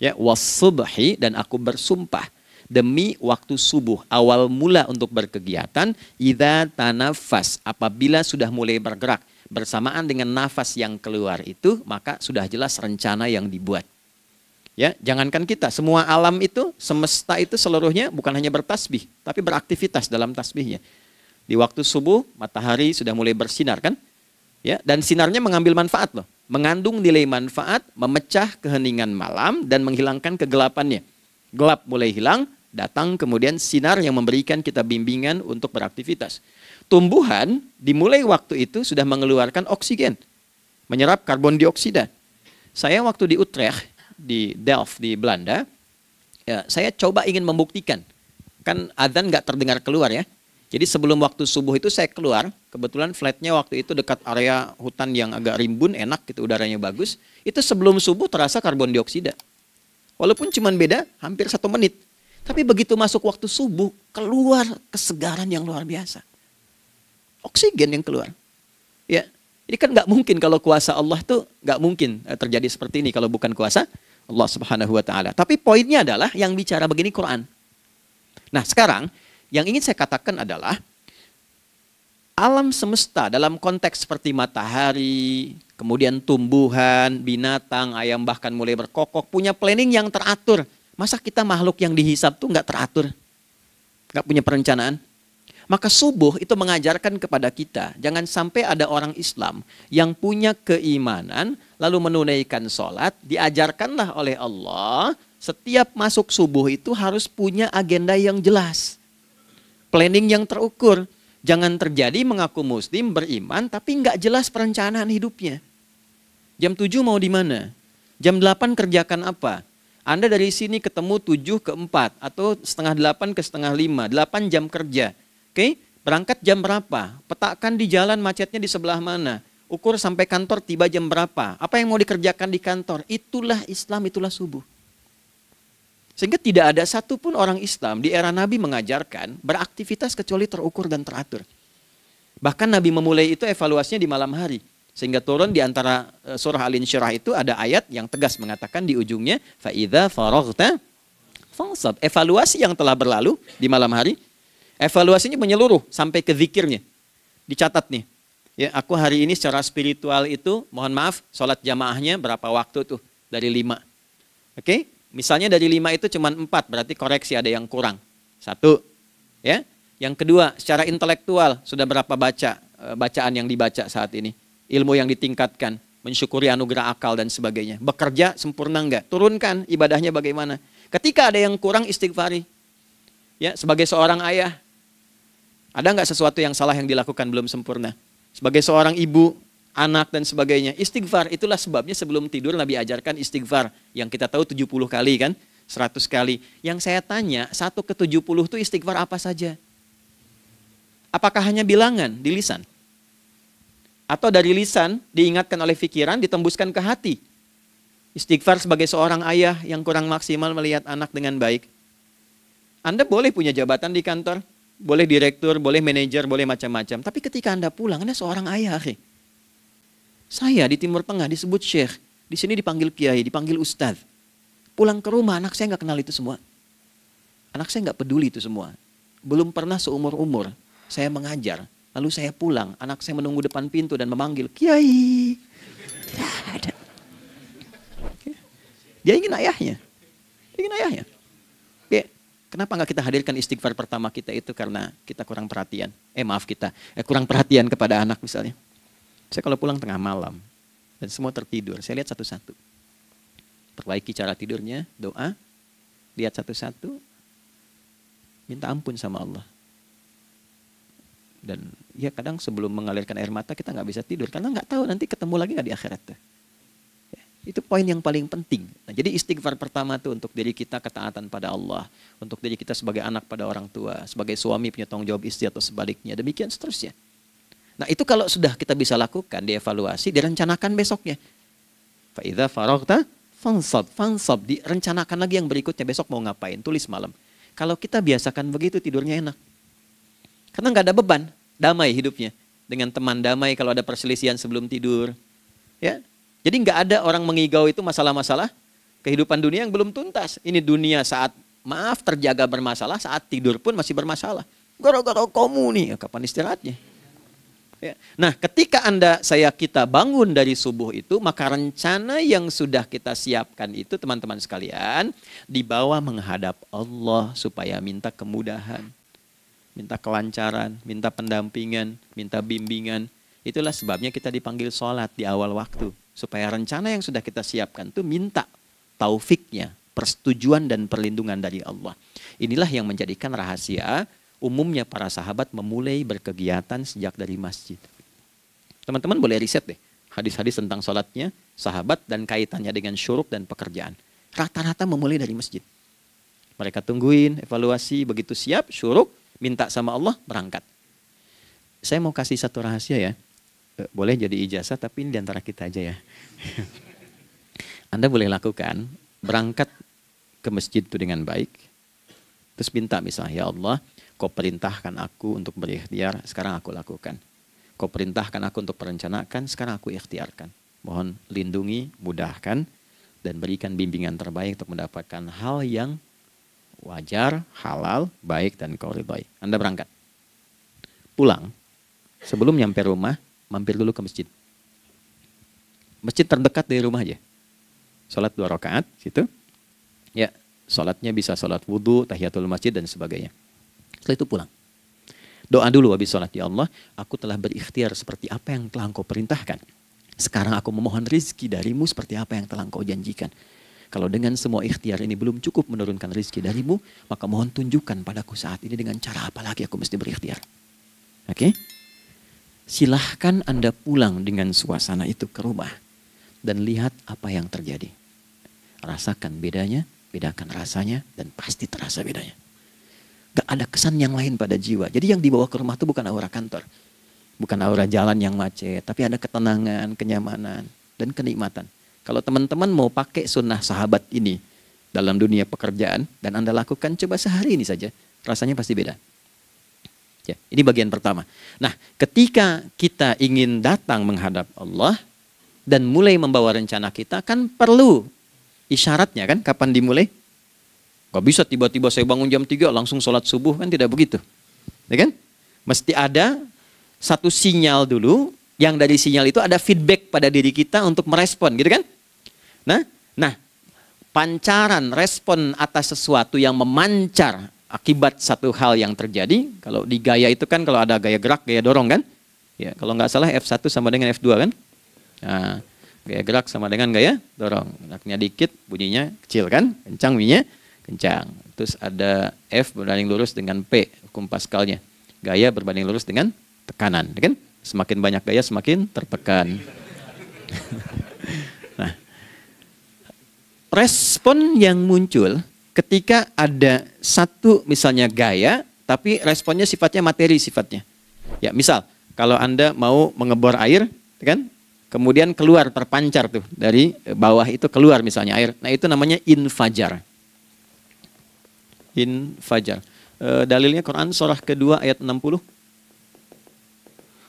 Ya, was-subhi dan aku bersumpah demi waktu subuh, awal mula untuk berkegiatan, idza tanafas, apabila sudah mulai bergerak. Bersamaan dengan nafas yang keluar itu, maka sudah jelas rencana yang dibuat. Ya, jangankan kita, semua alam itu, semesta itu seluruhnya bukan hanya bertasbih, tapi beraktivitas dalam tasbihnya. Di waktu subuh, matahari sudah mulai bersinar kan? Ya, dan sinarnya mengambil manfaat loh. Mengandung nilai manfaat, memecah keheningan malam dan menghilangkan kegelapannya. Gelap mulai hilang, Datang kemudian sinar yang memberikan kita bimbingan untuk beraktivitas. Tumbuhan dimulai waktu itu sudah mengeluarkan oksigen, menyerap karbon dioksida. Saya waktu di Utrecht, di Delft di Belanda, ya, saya coba ingin membuktikan. Kan adzan nggak terdengar keluar ya. Jadi sebelum waktu subuh itu saya keluar, kebetulan flatnya waktu itu dekat area hutan yang agak rimbun, enak gitu, udaranya bagus. Itu sebelum subuh terasa karbon dioksida. Walaupun cuma beda hampir 1 menit. Tapi begitu masuk waktu subuh, keluar kesegaran yang luar biasa. Oksigen yang keluar. Ya, ini kan nggak mungkin kalau kuasa Allah tuh nggak mungkin terjadi seperti ini kalau bukan kuasa Allah Subhanahu Wa Taala. Tapi poinnya adalah yang bicara begini Quran. Nah sekarang yang ingin saya katakan adalah alam semesta dalam konteks seperti matahari, kemudian tumbuhan, binatang, ayam bahkan mulai berkokok punya planning yang teratur. Masa kita makhluk yang dihisab tuh nggak teratur, nggak punya perencanaan? Maka subuh itu mengajarkan kepada kita, jangan sampai ada orang Islam yang punya keimanan, lalu menunaikan sholat, diajarkanlah oleh Allah, setiap masuk subuh itu harus punya agenda yang jelas. Planning yang terukur. Jangan terjadi mengaku muslim, beriman, tapi nggak jelas perencanaan hidupnya. Jam 7 mau di mana? Jam 8 kerjakan apa? Anda dari sini ketemu 7 ke 4 atau setengah 8 ke setengah 5, 8 jam kerja. Oke, berangkat jam berapa? Petakan di jalan macetnya di sebelah mana? Ukur sampai kantor tiba jam berapa? Apa yang mau dikerjakan di kantor? Itulah Islam, itulah subuh. Sehingga tidak ada satupun orang Islam di era Nabi mengajarkan beraktivitas kecuali terukur dan teratur. Bahkan Nabi memulai itu evaluasinya di malam hari. Sehingga turun di antara surah Al-Insyirah itu ada ayat yang tegas mengatakan di ujungnya فَإِذَا فَرَغْتَ فَانْصَبْ. Evaluasi yang telah berlalu di malam hari, evaluasinya menyeluruh sampai ke zikirnya. Dicatat nih. Ya, aku hari ini secara spiritual itu, mohon maaf, sholat jamaahnya berapa waktu tuh? Dari 5. Oke? Misalnya dari 5 itu cuma 4, berarti koreksi ada yang kurang. 1. Ya. Yang kedua, secara intelektual sudah berapa bacaan yang dibaca saat ini? Ilmu yang ditingkatkan, mensyukuri anugerah akal dan sebagainya. Bekerja sempurna enggak? Turunkan ibadahnya bagaimana? Ketika ada yang kurang, istighfari. Ya, sebagai seorang ayah, ada enggak sesuatu yang salah yang dilakukan belum sempurna? Sebagai seorang ibu, anak dan sebagainya, istighfar. Itulah sebabnya sebelum tidur Nabi ajarkan istighfar. Yang kita tahu 70 kali kan, 100 kali. Yang saya tanya, 1 ke 70 itu istighfar apa saja? Apakah hanya bilangan di lisan? Atau dari lisan diingatkan oleh pikiran, ditembuskan ke hati? Istighfar sebagai seorang ayah yang kurang maksimal melihat anak dengan baik. Anda boleh punya jabatan di kantor, boleh direktur, boleh manajer, boleh macam-macam. Tapi ketika Anda pulang, Anda seorang ayah. Saya di Timur Tengah disebut syekh, di sini dipanggil kiai, dipanggil ustadz. Pulang ke rumah, anak saya nggak kenal itu semua. Anak saya nggak peduli itu semua. Belum pernah seumur-umur saya mengajar. Lalu saya pulang, anak saya menunggu depan pintu dan memanggil, kiai. Tidak ada. Dia ingin ayahnya. Dia ingin ayahnya. Oke. Kenapa nggak kita hadirkan istighfar pertama kita itu karena kita kurang perhatian. Kurang perhatian kepada anak misalnya. Saya kalau pulang tengah malam dan semua tertidur, saya lihat satu-satu. Perbaiki cara tidurnya, doa, lihat satu-satu, minta ampun sama Allah. Dan ya kadang sebelum mengalirkan air mata kita nggak bisa tidur karena nggak tahu nanti ketemu lagi nggak di akhirat. Ya, itu poin yang paling penting. Nah, jadi istighfar pertama tuh untuk diri kita ketaatan pada Allah, untuk diri kita sebagai anak pada orang tua, sebagai suami punya tanggung jawab istri atau sebaliknya, demikian seterusnya. Nah itu kalau sudah kita bisa lakukan, dievaluasi, direncanakan besoknya. Fa'idha faraghta fansab, direncanakan lagi yang berikutnya, besok mau ngapain, tulis malam. Kalau kita biasakan begitu tidurnya enak. Karena nggak ada beban, damai hidupnya. Dengan teman damai kalau ada perselisihan sebelum tidur. Ya, jadi nggak ada orang mengigau itu masalah-masalah kehidupan dunia yang belum tuntas. Ini dunia saat terjaga bermasalah, saat tidur pun masih bermasalah. Gara-gara kamu nih, kapan istirahatnya? Ya. Nah, ketika kita bangun dari subuh itu, maka rencana yang sudah kita siapkan itu, teman-teman sekalian, dibawa menghadap Allah supaya minta kemudahan, minta kelancaran, minta pendampingan, minta bimbingan. Itulah sebabnya kita dipanggil sholat di awal waktu, supaya rencana yang sudah kita siapkan itu minta taufiknya, persetujuan dan perlindungan dari Allah. Inilah yang menjadikan rahasia umumnya para sahabat memulai berkegiatan sejak dari masjid. Teman-teman boleh riset deh hadis-hadis tentang sholatnya sahabat dan kaitannya dengan syuruk dan pekerjaan. Rata-rata memulai dari masjid. Mereka tungguin, evaluasi, begitu siap, syuruk, minta sama Allah, berangkat. Saya mau kasih satu rahasia ya. Boleh jadi ijazah, tapi ini diantara kita aja ya. Anda boleh lakukan, berangkat ke masjid itu dengan baik. Terus minta misalnya, ya Allah, kau perintahkan aku untuk berikhtiar, sekarang aku lakukan. Kau perintahkan aku untuk merencanakan, sekarang aku ikhtiarkan. Mohon lindungi, mudahkan, dan berikan bimbingan terbaik untuk mendapatkan hal yang wajar, halal, baik, dan kau ridhoi. Anda berangkat. Pulang, sebelum nyampe rumah, mampir dulu ke masjid. Masjid terdekat dari rumah aja. Sholat 2 rakaat, situ. Ya, sholatnya bisa sholat wudhu, tahiyatul masjid, dan sebagainya. Setelah itu pulang. Doa dulu habis sholat, ya Allah, aku telah berikhtiar seperti apa yang telah engkau perintahkan. Sekarang aku memohon rizki darimu seperti apa yang telah engkau janjikan. Kalau dengan semua ikhtiar ini belum cukup menurunkan rizki darimu, maka mohon tunjukkan padaku saat ini dengan cara apa lagi aku mesti berikhtiar. Oke? Silahkan Anda pulang dengan suasana itu ke rumah. Dan lihat apa yang terjadi. Rasakan bedanya, bedakan rasanya, dan pasti terasa bedanya. Gak ada kesan yang lain pada jiwa. Jadi yang dibawa ke rumah itu bukan aura kantor. Bukan aura jalan yang macet. Tapi ada ketenangan, kenyamanan, dan kenikmatan. Kalau teman-teman mau pakai sunnah sahabat ini dalam dunia pekerjaan. Dan Anda lakukan coba sehari ini saja. Rasanya pasti beda. Ya, ini bagian pertama. Nah, ketika kita ingin datang menghadap Allah. Dan mulai membawa rencana kita kan perlu isyaratnya kan. Kapan dimulai? Gak bisa tiba-tiba saya bangun jam 3 langsung sholat subuh, kan tidak begitu. Ya kan? Mesti ada satu sinyal dulu, yang dari sinyal itu ada feedback pada diri kita untuk merespon, gitu kan? Nah, pancaran respon atas sesuatu yang memancar akibat satu hal yang terjadi, kalau di gaya itu kan kalau ada gaya gerak, gaya dorong kan? Ya, kalau nggak salah F1 sama dengan F2 kan? Nah, gaya gerak sama dengan gaya dorong. Geraknya dikit, bunyinya kecil kan? Kencang bunyinya. Kencang. Terus ada F berbanding lurus dengan P, hukum Pascalnya. Gaya berbanding lurus dengan tekanan, kan? Semakin banyak gaya semakin tertekan. Nah, respon yang muncul ketika ada satu misalnya gaya, tapi responnya sifatnya materi sifatnya. Ya, misal kalau Anda mau mengebor air, kan? Kemudian keluar terpancar tuh dari bawah itu keluar misalnya air. Nah, itu namanya infajar. Infajar. Dalilnya Quran surah kedua ayat 60.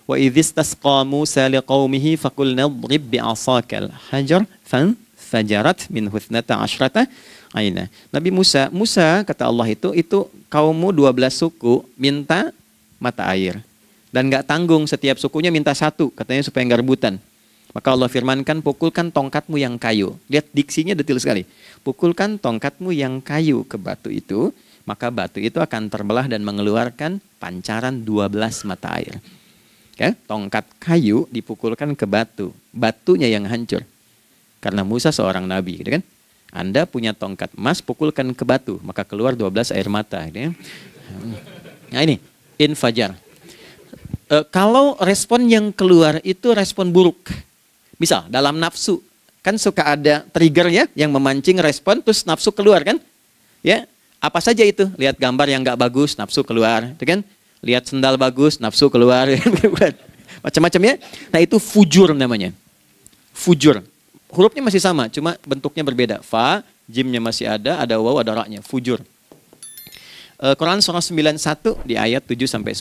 Wa idzistasqa Musa liqaumihi faqulna idrib bi'asakal hajar fanfajarat min huthnata asyrata aina. Nabi Musa kata Allah itu kaummu 12 suku minta mata air. Dan nggak tanggung setiap sukunya minta satu, katanya supaya nggak rebutan. Maka Allah firmankan, pukulkan tongkatmu yang kayu. Lihat diksinya detail sekali. Pukulkan tongkatmu yang kayu ke batu itu, maka batu itu akan terbelah dan mengeluarkan pancaran 12 mata air. Ya, tongkat kayu dipukulkan ke batu. Batunya yang hancur. Karena Musa seorang nabi, gitu kan? Anda punya tongkat emas, pukulkan ke batu, maka keluar 12 air mata. Gitu ya. Nah ini, infajar. Kalau respon yang keluar itu respon buruk. Misal dalam nafsu, kan suka ada trigger ya yang memancing respon, terus nafsu keluar kan? Ya, apa saja itu? Lihat gambar yang nggak bagus, nafsu keluar, kan? Lihat sendal bagus, nafsu keluar, macam-macam ya. Nah itu fujur namanya, fujur. Hurufnya masih sama, cuma bentuknya berbeda. Fa, jimnya masih ada waw, ada ra-nya, fujur. Quran surah 91 di ayat 7-10.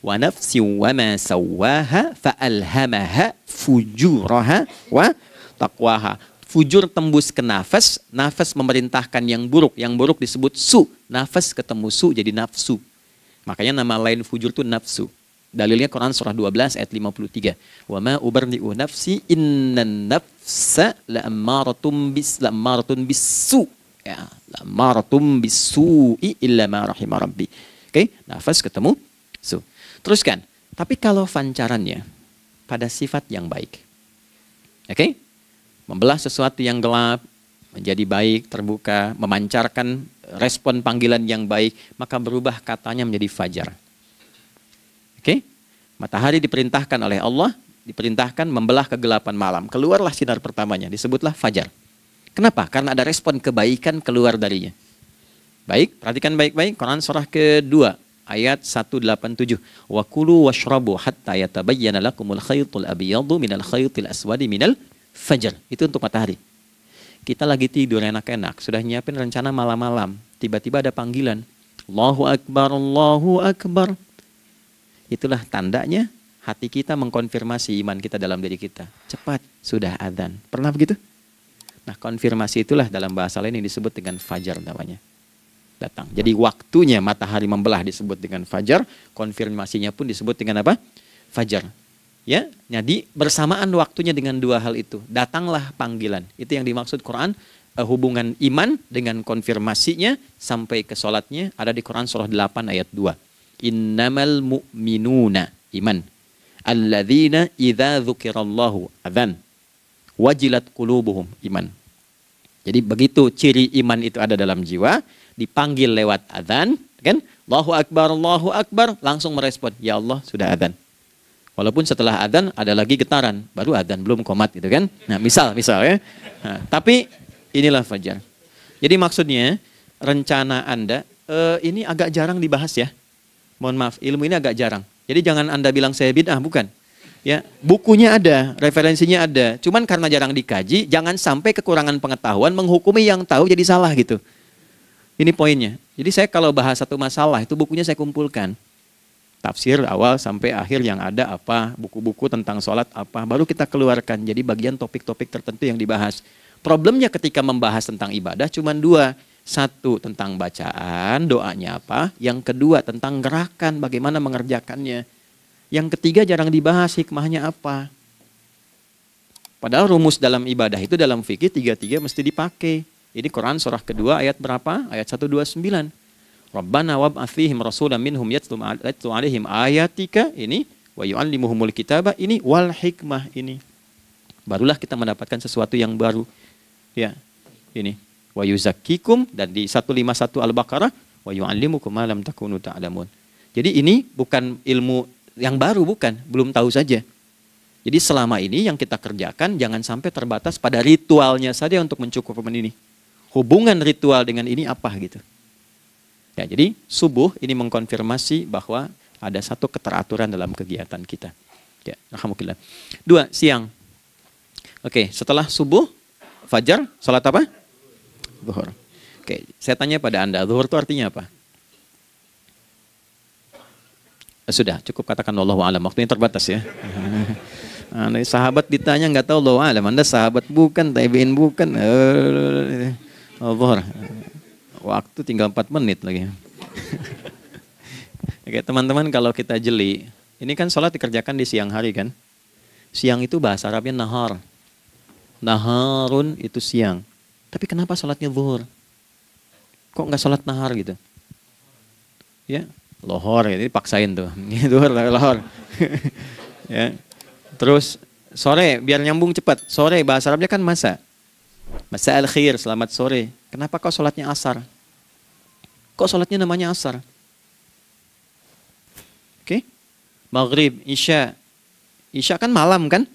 Wa nafsi wa ma sawwaha fa'alhamaha fujuraha wa taqwaha. Fujur tembus ke nafas, nafas memerintahkan yang buruk disebut su. Nafas ketemu su jadi nafsu. Makanya nama lain fujur itu nafsu. Dalilnya Quran surah 12 ayat 53. Wa ma ubarri'u nafsi innan nafsa la'ammaratun bisu. Ya, la'ammaratun bisu'i illa ma rahima rabbi. Oke, nafas ketemu su. Teruskan. Tapi kalau pancarannya pada sifat yang baik. Oke? Membelah sesuatu yang gelap, menjadi baik, terbuka, memancarkan respon panggilan yang baik, maka berubah katanya menjadi fajar. Oke? Matahari diperintahkan oleh Allah, diperintahkan membelah kegelapan malam. Keluarlah sinar pertamanya, disebutlah fajar. Kenapa? Karena ada respon kebaikan keluar darinya. Baik, perhatikan baik-baik Quran surah kedua ayat 187. Wa kulu washrabu hatta yatabayyana lakumul khaytul abyadu minal khaytil aswadi minal fajar. Itu untuk matahari. Kita lagi tidur enak-enak, sudah nyiapin rencana malam-malam. Tiba-tiba ada panggilan. Allahu Akbar, Allahu Akbar. Itulah tandanya hati kita mengkonfirmasi iman kita dalam diri kita. Cepat, sudah adzan. Pernah begitu? Nah, konfirmasi itulah dalam bahasa lain yang disebut dengan fajar namanya. Datang. Jadi waktunya matahari membelah disebut dengan fajar, konfirmasinya pun disebut dengan apa? Fajar. Ya, jadi bersamaan waktunya dengan dua hal itu. Datanglah panggilan. Itu yang dimaksud Quran, hubungan iman dengan konfirmasinya sampai ke sholatnya ada di Quran surah 8 ayat 2. Innamal mu'minuna iman. Alladzina idza dzukirallahu adzan. Wajilat qulubuhum iman. Jadi begitu ciri iman itu ada dalam jiwa, dipanggil lewat adzan, kan? Allahu Akbar, langsung merespon, ya Allah sudah adzan. Walaupun setelah adzan ada lagi getaran, baru adzan belum qomat gitu kan. Nah, misal ya. Nah, tapi inilah fajar. Jadi maksudnya rencana Anda ini agak jarang dibahas ya. Mohon maaf, ilmu ini agak jarang. Jadi jangan Anda bilang saya bid'ah, bukan. Ya, bukunya ada, referensinya ada. Cuman karena jarang dikaji, jangan sampai kekurangan pengetahuan menghukumi yang tahu jadi salah gitu. Ini poinnya. Jadi saya kalau bahas satu masalah itu bukunya saya kumpulkan. Tafsir awal sampai akhir yang ada apa, buku-buku tentang sholat apa, baru kita keluarkan. Jadi bagian topik-topik tertentu yang dibahas. Problemnya ketika membahas tentang ibadah cuma dua. Satu tentang bacaan, doanya apa. Yang kedua tentang gerakan, bagaimana mengerjakannya. Yang ketiga jarang dibahas, hikmahnya apa. Padahal rumus dalam ibadah itu dalam fikih tiga-tiga mesti dipakai. Ini Quran surah kedua ayat berapa? Ayat 129. Rabbana wab'ats fihim rasulan minhum yatlu 'alaihim ayatika ini wa yu'allimuhumul kitaba ini wal hikmah ini. Barulah kita mendapatkan sesuatu yang baru. Ya. Ini wa yuzakkikum dan di 151 Al-Baqarah wa yu'allimukum ma lam takunu ta'lamun. Jadi ini bukan ilmu yang baru, bukan, belum tahu saja. Jadi selama ini yang kita kerjakan jangan sampai terbatas pada ritualnya saja untuk mencukupkan ini. Hubungan ritual dengan ini apa gitu. Ya, jadi subuh ini mengkonfirmasi bahwa ada satu keteraturan dalam kegiatan kita. Ya, alhamdulillah. 2, siang. Oke, setelah subuh, fajar, salat apa? Zuhur. Oke, saya tanya pada Anda, zuhur itu artinya apa? Sudah, cukup katakan wallahu a'lam. Waktunya terbatas ya. Nah, sahabat ditanya nggak tahu wallahu a'lam. Anda sahabat bukan, tabi'in bukan. Zuhur. Waktu tinggal 4 menit lagi. Oke, teman-teman kalau kita jeli, ini kan sholat dikerjakan di siang hari kan? Siang itu bahasa Arabnya nahar. Naharun itu siang. Tapi kenapa sholatnya zuhur? Kok nggak sholat nahar gitu? Ya, lohor, ini paksain tuh. Zuhur, lohor. Ya. Terus sore, biar nyambung cepat. Sore, bahasa Arabnya kan masa. Masa al-khir, selamat sore. Kenapa kau sholatnya asar? Kok sholatnya namanya asar? Oke. Maghrib, isya. Isya kan malam kan?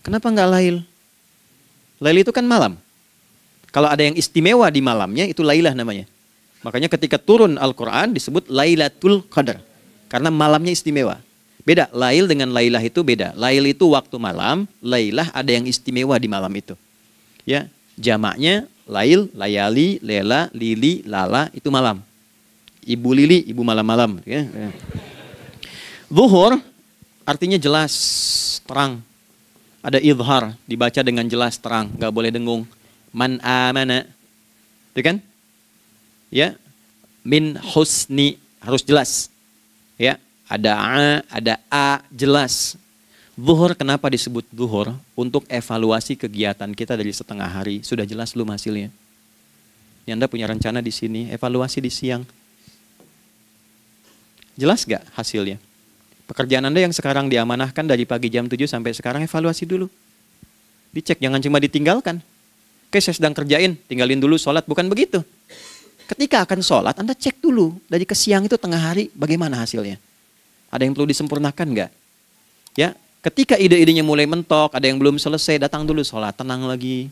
Kenapa nggak lail? Lail itu kan malam. Kalau ada yang istimewa di malamnya, itu lailah namanya. Makanya ketika turun Al-Quran disebut Lailatul Qadar. Karena malamnya istimewa. Beda, lail dengan lailah itu beda. Lail itu waktu malam, lailah ada yang istimewa di malam itu. Ya. Jamaknya lail, layali, lela, lili, lala itu malam. Ibu lili, ibu malam-malam. Ya. Zuhur artinya jelas, terang. Ada idhar, dibaca dengan jelas, terang. Gak boleh dengung. Man amana. Itu kan? Ya. Min husni, harus jelas. Ya. Ada a, jelas. Zuhur kenapa disebut zuhur? Untuk evaluasi kegiatan kita dari setengah hari. Sudah jelas belum hasilnya? Ya, Anda punya rencana di sini, evaluasi di siang. Jelas gak hasilnya? Pekerjaan Anda yang sekarang diamanahkan dari pagi jam 7 sampai sekarang, evaluasi dulu. Dicek, jangan cuma ditinggalkan. Oke, saya sedang kerjain, tinggalin dulu sholat. Bukan begitu. Ketika akan sholat, Anda cek dulu. Dari ke siang itu tengah hari, bagaimana hasilnya? Ada yang perlu disempurnakan nggak? Ya, ketika ide-idenya mulai mentok, ada yang belum selesai, datang dulu sholat, tenang lagi.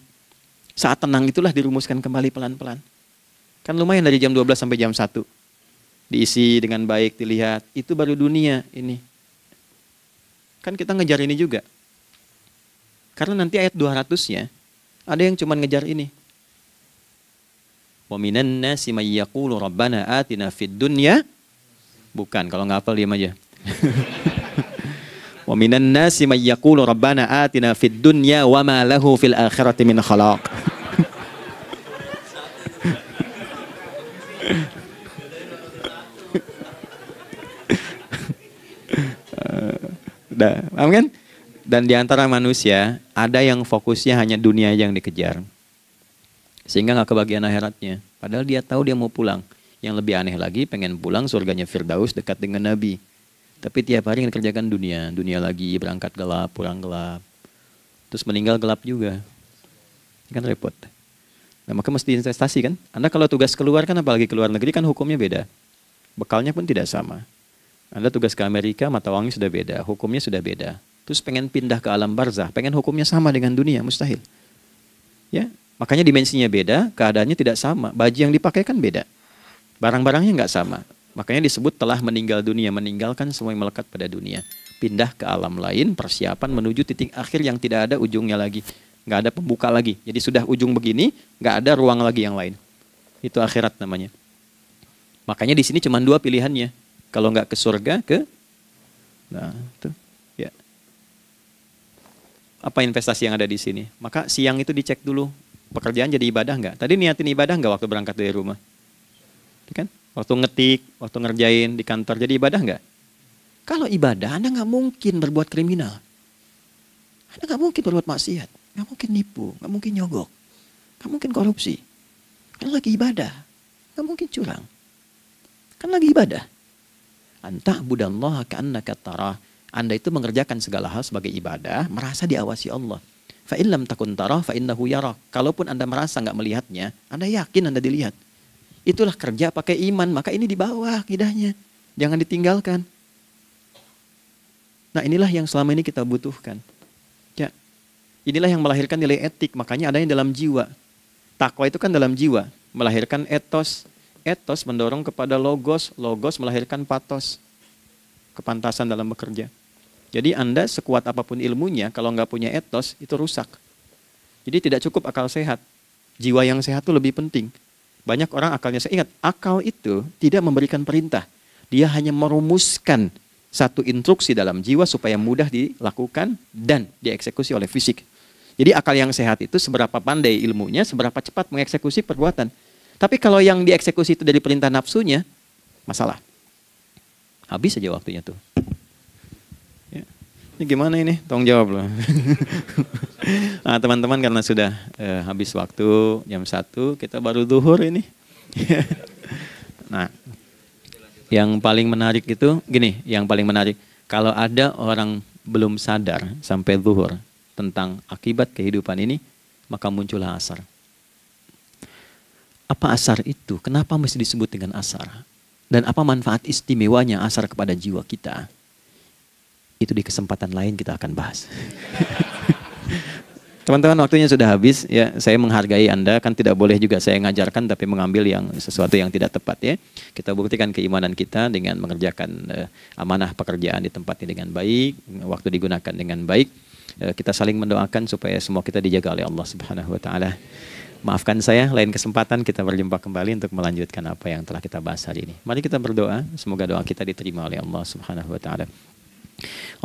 Saat tenang itulah dirumuskan kembali pelan-pelan. Kan lumayan dari jam 12 sampai jam 1. Diisi dengan baik, dilihat. Itu baru dunia ini. Kan kita ngejar ini juga. Karena nanti ayat 200-nya, ada yang cuma ngejar ini. Wa minan nasi may yaqulu rabbana atina fid dunya. Bukan, kalau nggak hafal diam aja. Wa minan nasi may yaqulu rabbana atina fid dunya wa ma lahu fil akhirati min khalaq. Paham kan? Dan di antara manusia ada yang fokusnya hanya dunia yang dikejar. Sehingga nggak kebagian akhiratnya. Padahal dia tahu dia mau pulang. Yang lebih aneh lagi, pengen pulang surganya Firdaus dekat dengan Nabi. Tapi tiap hari kerjakan dunia. Dunia lagi, berangkat gelap, pulang gelap. Terus meninggal gelap juga. Kan repot. Nah, maka mesti investasi kan. Anda kalau tugas keluar kan, apalagi keluar negeri kan hukumnya beda. Bekalnya pun tidak sama. Anda tugas ke Amerika, mata uangnya sudah beda. Hukumnya sudah beda. Terus pengen pindah ke alam barzah, pengen hukumnya sama dengan dunia, mustahil. Ya, makanya dimensinya beda, keadaannya tidak sama. Baju yang dipakai kan beda. Barang-barangnya nggak sama. Makanya disebut telah meninggal dunia, meninggalkan semua yang melekat pada dunia. Pindah ke alam lain, persiapan menuju titik akhir yang tidak ada ujungnya lagi. Nggak ada pembuka lagi. Jadi sudah ujung begini, nggak ada ruang lagi yang lain. Itu akhirat namanya. Makanya di sini cuma dua pilihannya. Kalau nggak ke surga, nah itu. Ya. Apa investasi yang ada di sini? Maka siang itu dicek dulu. Pekerjaan jadi ibadah nggak? Tadi niatin ibadah nggak waktu berangkat dari rumah? Kan? Waktu ngetik, waktu ngerjain di kantor, jadi ibadah nggak? Kalau ibadah, Anda nggak mungkin berbuat kriminal. Anda nggak mungkin berbuat maksiat. Nggak mungkin nipu, nggak mungkin nyogok. Nggak mungkin korupsi. Kan lagi ibadah. Nggak mungkin curang. Kan lagi ibadah. Anta budallaha ka'annaka tarah. Anda itu mengerjakan segala hal sebagai ibadah, merasa diawasi Allah. Fa in lam takun tarah fa innahu yarak. Kalaupun Anda merasa nggak melihatnya, Anda yakin Anda dilihat. Itulah kerja pakai iman, maka ini di bawah akidahnya. Jangan ditinggalkan. Nah, inilah yang selama ini kita butuhkan. Ya. Inilah yang melahirkan nilai etik, makanya adanya dalam jiwa. Takwa itu kan dalam jiwa, melahirkan etos. Etos mendorong kepada logos, logos melahirkan patos. Kepantasan dalam bekerja. Jadi Anda sekuat apapun ilmunya, kalau nggak punya etos, itu rusak. Jadi tidak cukup akal sehat. Jiwa yang sehat itu lebih penting. Banyak orang akalnya, saya ingat, akal itu tidak memberikan perintah. Dia hanya merumuskan satu instruksi dalam jiwa supaya mudah dilakukan dan dieksekusi oleh fisik. Jadi akal yang sehat itu seberapa pandai ilmunya, seberapa cepat mengeksekusi perbuatan. Tapi kalau yang dieksekusi itu dari perintah nafsunya, masalah. Habis saja waktunya tuh. Ya. Ini gimana ini? Tolong jawab loh. Nah, teman-teman karena sudah habis waktu jam 1, kita baru zuhur ini. Nah, yang paling menarik itu gini, yang paling menarik kalau ada orang belum sadar sampai zuhur tentang akibat kehidupan ini, maka muncullah asar. Apa asar itu? Kenapa mesti disebut dengan asar? Dan apa manfaat istimewanya asar kepada jiwa kita? Itu di kesempatan lain kita akan bahas. Teman-teman, waktunya sudah habis. Ya, saya menghargai Anda, kan tidak boleh juga saya ngajarkan tapi mengambil yang sesuatu yang tidak tepat ya. Kita buktikan keimanan kita dengan mengerjakan amanah pekerjaan di tempat ini dengan baik, waktu digunakan dengan baik. Kita saling mendoakan supaya semua kita dijaga oleh Allah Subhanahu wa taala. Maafkan saya, lain kesempatan kita berjumpa kembali untuk melanjutkan apa yang telah kita bahas hari ini. Mari kita berdoa, semoga doa kita diterima oleh Allah Subhanahu wa taala.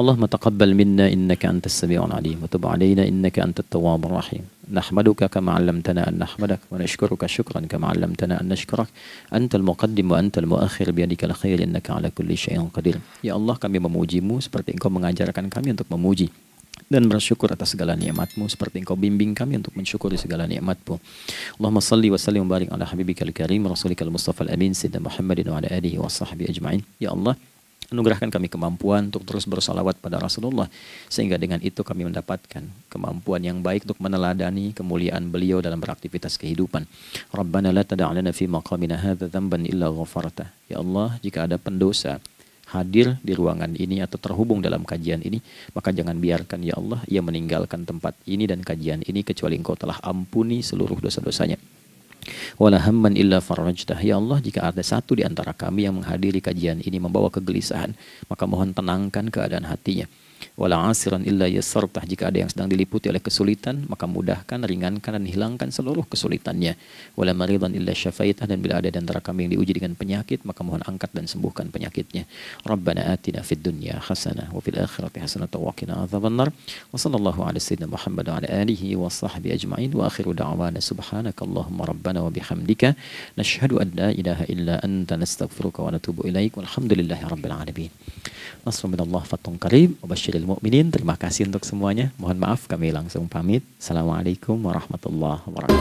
Allahumma taqabbal minna innaka antas sami'ul alim wa tub 'alaina innaka antat tawwabur rahim. Nahmaduka kama 'allamtana an nahmadak wa nashkuruka syukran kama 'allamtana an nashkurak. Antal muqaddim wa antal muakhir bi yadikal khair innaka 'ala kulli syai'in qadir. Ya Allah, kami memuji-Mu seperti Engkau mengajarkan kami untuk memuji dan bersyukur atas segala nikmat-Mu seperti Engkau bimbing kami untuk mensyukuri segala nikmat-Mu. Allahumma salli wa sallim wa barik ala habibikal karim rasulikal mustafa al-amin sayyidina Muhammadin wa ala alihi wa sahbihi ajma'in. Ya Allah, Anugerahkan kami kemampuan untuk terus bersalawat pada Rasulullah, sehingga dengan itu kami mendapatkan kemampuan yang baik untuk meneladani kemuliaan beliau dalam beraktivitas kehidupan. Rabbana la tada' lana fi maqamina hadza dzamban illa ghafartah. Ya Allah, jika ada pendosa hadir di ruangan ini atau terhubung dalam kajian ini, maka jangan biarkan ya Allah ia meninggalkan tempat ini dan kajian ini kecuali Engkau telah ampuni seluruh dosa-dosanya. Wala hamman illa farajtah. Ya Allah, jika ada satu di antara kami yang menghadiri kajian ini membawa kegelisahan, maka mohon tenangkan keadaan hatinya. Wala asiran illa yassartah. Jika ada yang sedang diliputi oleh kesulitan, maka mudahkan, ringankan dan hilangkan seluruh kesulitannya. Wala maridan illa syafaitah. Dan bila ada di antara kami yang diuji dengan penyakit, maka mohon angkat dan sembuhkan penyakitnya. Rabbana atina fid dunya hasanah wa fil akhirati hasanah wa qina adzabannar. Wa sallallahu ala sayyidina Muhammad wa ala alihi wa sahbihi ajma'in. Wa akhiru da'wana subhanakallahumma rabbana wa bihamdika nashhadu an la ilaha illa anta nastaghfiruka wa natubu ilaik. Walhamdulillahi rabbil alamin. Nasrun minallah fathun qarib wa basyiril mu'minin. Terima kasih untuk semuanya. Mohon maaf kami langsung pamit. Assalamualaikum warahmatullahi wabarakatuh.